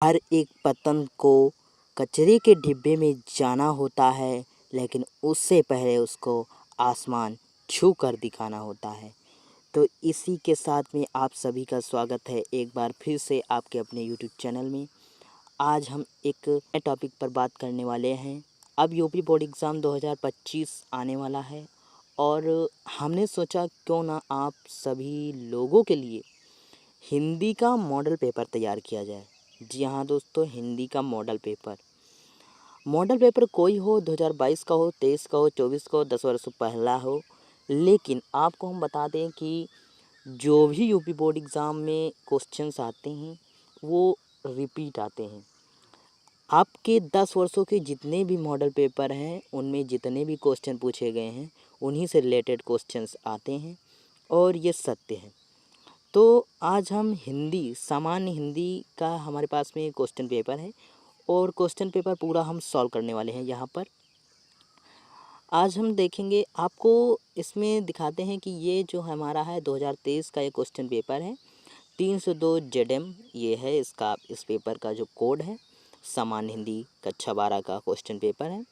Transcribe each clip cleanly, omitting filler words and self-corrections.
हर एक पतंग को कचरे के डिब्बे में जाना होता है, लेकिन उससे पहले उसको आसमान छू कर दिखाना होता है। तो इसी के साथ में आप सभी का स्वागत है एक बार फिर से आपके अपने यूट्यूब चैनल में। आज हम एक नए टॉपिक पर बात करने वाले हैं। अब यूपी बोर्ड एग्ज़ाम 2025 आने वाला है और हमने सोचा क्यों ना आप सभी लोगों के लिए हिंदी का मॉडल पेपर तैयार किया जाए। जी हाँ दोस्तों, हिंदी का मॉडल पेपर कोई हो, 2022 का हो, 23 का हो, 24 का हो, 10 वर्ष पहला हो, लेकिन आपको हम बता दें कि जो भी यूपी बोर्ड एग्ज़ाम में क्वेश्चंस आते हैं वो रिपीट आते हैं। आपके 10 वर्षों के जितने भी मॉडल पेपर हैं उनमें जितने भी क्वेश्चन पूछे गए हैं उन्हीं से रिलेटेड क्वेश्चंस आते हैं और ये सत्य है। तो आज हम सामान्य हिंदी का हमारे पास में क्वेश्चन पेपर है और क्वेश्चन पेपर पूरा हम सॉल्व करने वाले हैं। यहाँ पर आज हम देखेंगे, आपको इसमें दिखाते हैं कि ये जो हमारा है 2023 का ये क्वेश्चन पेपर है। 302 जेडएम ये है इसका, इस पेपर का जो कोड है। सामान्य हिंदी कक्षा 12 का क्वेश्चन पेपर है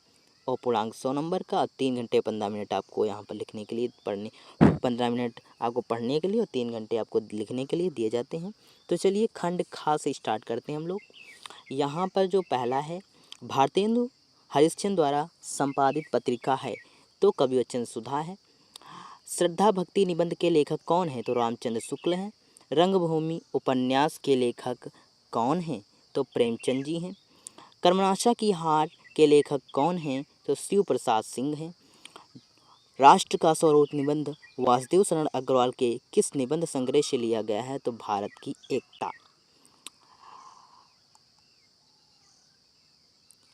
और पूर्णांक 100 नंबर का। 3 घंटे 15 मिनट आपको यहाँ पर लिखने के लिए 15 मिनट आपको पढ़ने के लिए और 3 घंटे आपको लिखने के लिए दिए जाते हैं। तो चलिए खंड खा से स्टार्ट करते हैं हम लोग। यहाँ पर जो पहला है, भारतेंदु हरिश्चंद्र द्वारा संपादित पत्रिका है, तो कवि वचन सुधा है। श्रद्धा भक्ति निबंध के लेखक कौन है, तो रामचंद्र शुक्ल हैं। रंगभूमि उपन्यास के लेखक कौन हैं, तो प्रेमचंद जी हैं। कर्मनाशा की हार के लेखक कौन हैं, तो शिव प्रसाद सिंह हैं। राष्ट्र का स्वरूप निबंध वासुदेव शरण अग्रवाल के किस निबंध संग्रह से लिया गया है, तो भारत की एकता।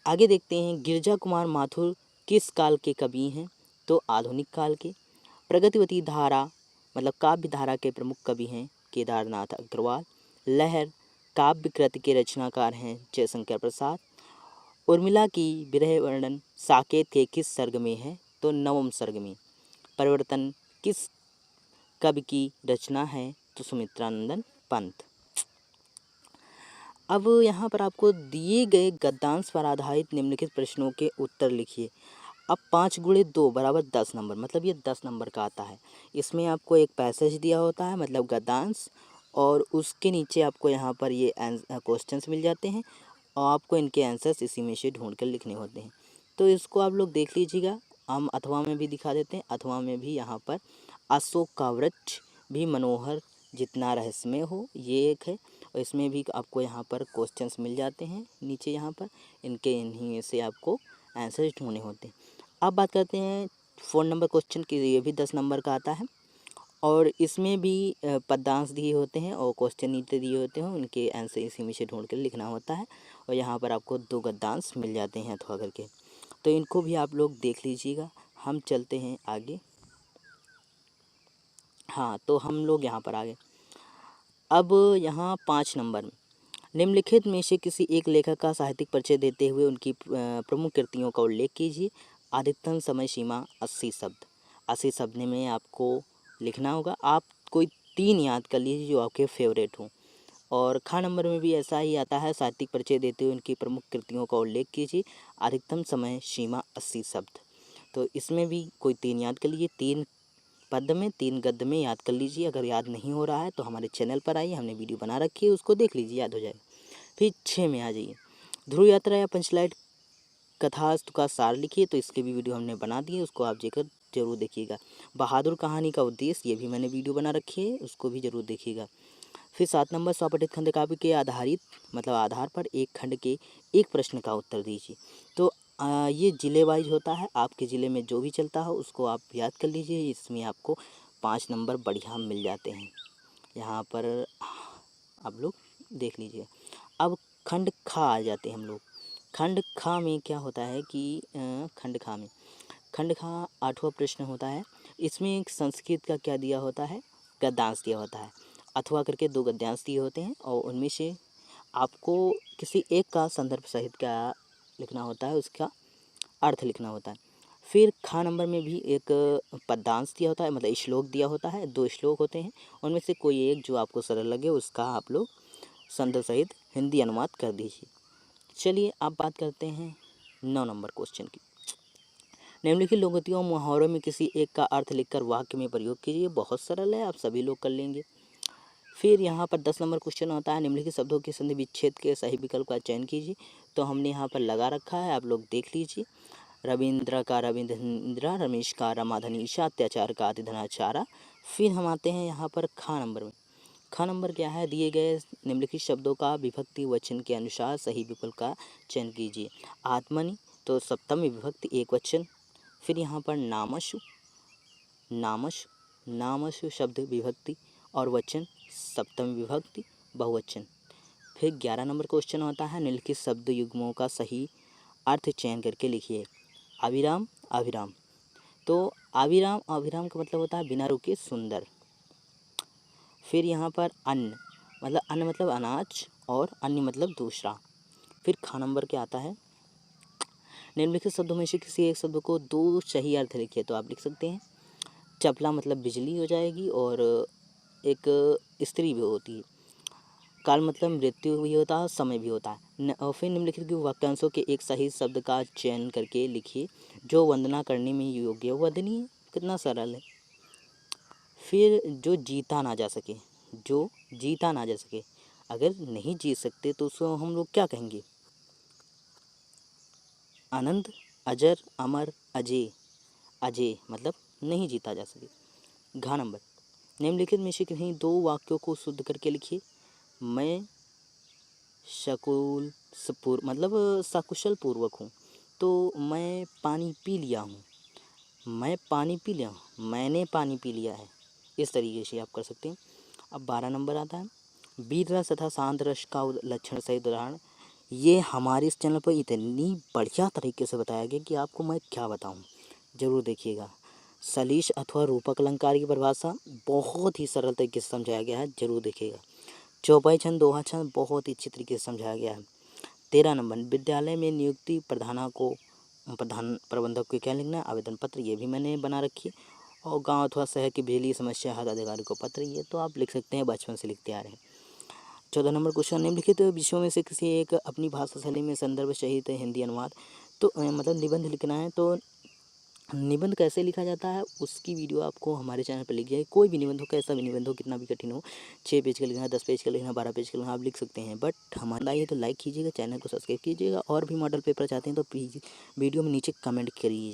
आगे देखते हैं, गिरजा कुमार माथुर किस काल के कवि हैं, तो आधुनिक काल के। प्रगतिवती धारा मतलब काव्य धारा के प्रमुख कवि हैं केदारनाथ अग्रवाल। लहर काव्य कृति के रचनाकार हैं जयशंकर प्रसाद। उर्मिला की विरह वर्णन साकेत के किस सर्ग में है, तो नवम सर्ग में। परिवर्तन किस कवि की रचना है, तो सुमित्रानंदन पंत। अब यहाँ पर आपको दिए गए गद्यांश पर आधारित निम्नलिखित प्रश्नों के उत्तर लिखिए। अब 5 गुणे 2 बराबर 10 नंबर, मतलब ये 10 नंबर का आता है। इसमें आपको एक पैसेज दिया होता है मतलब गद्यांश, और उसके नीचे आपको यहाँ पर ये क्वेश्चंस मिल जाते हैं और आपको इनके आंसर्स इसी में से ढूंढ कर लिखने होते हैं। तो इसको आप लोग देख लीजिएगा। हम अथवा में भी दिखा देते हैं। अथवा में भी यहाँ पर अशोक का वृक्ष भी मनोहर जितना रहस्यमय हो, ये एक है। और इसमें भी आपको यहाँ पर क्वेश्चंस मिल जाते हैं नीचे यहाँ पर, इन्हीं से आपको आंसर्स ढूंढने होते हैं। अब बात करते हैं 4 नंबर क्वेश्चन की। ये भी 10 नंबर का आता है और इसमें भी पद्यांश दिए होते हैं और क्वेश्चन नीचे दिए होते हैं, उनके आंसर इसी में से ढूंढ कर लिखना होता है। और यहाँ पर आपको 2 गद्यांश मिल जाते हैं अथवा करके, तो इनको भी आप लोग देख लीजिएगा। हम चलते हैं आगे। हाँ, तो हम लोग यहाँ पर आगे। अब यहाँ 5 नंबर में, निम्नलिखित में से किसी एक लेखक का साहित्यिक परिचय देते हुए उनकी प्रमुख कृतियों का उल्लेख कीजिए। अधिकतम समय सीमा 80 शब्द। 80 शब्द में आपको लिखना होगा। आप कोई 3 याद कर लीजिए जो आपके फेवरेट हों। और खा नंबर में भी ऐसा ही आता है, साहित्यिक परिचय देते हुए उनकी प्रमुख कृतियों का उल्लेख कीजिए। अधिकतम समय सीमा 80 शब्द। तो इसमें भी कोई 3 याद कर लीजिए। 3 पद में 3 गद्य में याद कर लीजिए। अगर याद नहीं हो रहा है तो हमारे चैनल पर आइए, हमने वीडियो बना रखी है, उसको देख लीजिए, याद हो जाएगा। फिर 6 में आ जाइए, ध्रुव यात्रा या पंचलाइट कथा का सार लिखिए। तो इसके भी वीडियो हमने बना दी है, उसको आप जाकर जरूर देखिएगा। बहादुर कहानी का उद्देश्य, ये भी मैंने वीडियो बना रखी है, उसको भी जरूर देखिएगा। फिर 7 नंबर, स्वपठित खंड काव्य के आधार पर एक खंड के एक प्रश्न का उत्तर दीजिए। तो ये ज़िले वाइज होता है, आपके ज़िले में जो भी चलता हो उसको आप याद कर लीजिए। इसमें आपको 5 नंबर बढ़िया मिल जाते हैं। यहाँ पर आप लोग देख लीजिए। अब खंड खा आ जाते हैं हम लोग। खंड खा में क्या होता है कि खंड खा 8वां प्रश्न होता है। इसमें संस्कृत का क्या दिया होता है, गद्यांश दिया होता है। अथवा करके 2 गद्यांश दिए होते हैं और उनमें से आपको किसी एक का संदर्भ सहित क्या लिखना होता है, उसका अर्थ लिखना होता है। फिर खा नंबर में भी एक पद्यांश दिया होता है, मतलब श्लोक दिया होता है। 2 श्लोक होते हैं, उनमें से कोई एक जो आपको सरल लगे उसका आप लोग संदर्भ सहित हिंदी अनुवाद कर दीजिए। चलिए अब बात करते हैं 9 नंबर क्वेश्चन की। निम्नलिखित लोकोक्तियों मुहावरों में किसी एक का अर्थ लिखकर वाक्य में प्रयोग कीजिए। बहुत सरल है, आप सभी लोग कर लेंगे। फिर यहाँ पर 10 नंबर क्वेश्चन होता है, निम्नलिखित शब्दों के संधि विच्छेद के सही विकल्प का चयन कीजिए। तो हमने यहाँ पर लगा रखा है, आप लोग देख लीजिए। रविंद्र का रविंद्रा, रमेश का रमाधनीशा, अत्याचार का अतिधनाचारा। फिर हम आते हैं यहाँ पर खा नंबर में। खा नंबर क्या है, दिए गए निम्नलिखित शब्दों का विभक्ति वचन के अनुसार सही विकल्प का चयन कीजिए। आत्मनि तो सप्तमी विभक्ति एक वचन। फिर यहाँ पर नामशु, नामशु नामशु शब्द विभक्ति और वचन सप्तमी विभक्ति बहुवचन। फिर 11 नंबर क्वेश्चन होता है, निम्नलिखित शब्द युग्मों का सही अर्थ चयन करके लिखिए। अविराम अविराम, तो अविराम अविराम का मतलब होता है बिना रुके सुंदर। फिर यहाँ पर अन्न मतलब अनाज और अन्य मतलब दूसरा। फिर खा नंबर क्या आता है, निम्नलिखित शब्दों में से किसी एक शब्द को 2 सही अर्थ लिखिए। तो आप लिख सकते हैं चपला मतलब बिजली हो जाएगी और एक स्त्री भी होती है। काल मतलब मृत्यु भी होता है, समय भी होता है। और फिर निम्नलिखित के वाक्यांशों के एक सही शब्द का चयन करके लिखिए जो वंदना करने में योग्य वंदनीय है। कितना सरल है। फिर जो जीता ना जा सके, जो जीता ना जा सके, अगर नहीं जीत सकते तो उसको हम लोग क्या कहेंगे, अनंत, अजर, अमर, अजय। अजय मतलब नहीं जीता जा सके। घा नंबर, निम्नलिखित में से किन्हीं 2 वाक्यों को शुद्ध करके लिखिए। मैं सकुशल पूर्वक हूँ, तो मैं पानी पी लिया हूँ। मैं पानी पी लिया हूँ, मैंने पानी पी लिया है। इस तरीके से आप कर सकते हैं। अब 12 नंबर आता है, वीर रस तथा शांत रस का लक्षण सहित उदाहरण। ये हमारे इस चैनल पर इतनी बढ़िया तरीके से बताया गया कि आपको मैं क्या बताऊं, ज़रूर देखिएगा। सलीस अथवा रूपक अलंकार की परिभाषा बहुत ही सरल तरीके से समझाया गया है, जरूर देखिएगा। चौपाई छंद, दोहा छंद बहुत ही अच्छी तरीके से समझाया गया है। 13 नंबर, विद्यालय में नियुक्ति प्रधान प्रबंधक को क्या लिखना है, आवेदन पत्र, ये भी मैंने बना रखी है। और गांव अथवा शहर की बिजली समस्या हर अधिकारी को पत्र, ये तो आप लिख सकते हैं, बचपन से लिखते आ रहे हैं। 14 नंबर क्वेश्चन, निम्नलिखित विषयों में से किसी एक अपनी भाषा शैली में संदर्भ सहित हिंदी अनुवाद। तो मतलब निबंध लिखना है, तो निबंध कैसे लिखा जाता है उसकी वीडियो आपको हमारे चैनल पर लिख जाए। कोई भी निबंध हो, कैसा भी निबंध हो, कितना भी कठिन हो, 6 पेज का लिखना, 10 पेज का लिखना, 12 पेज का लिखना, आप लिख सकते हैं। बट हमारा आइए तो लाइक कीजिएगा, चैनल को सब्सक्राइब कीजिएगा, और भी मॉडल पेपर चाहते हैं तो प्लीज़ वीडियो में नीचे कमेंट करिएगा।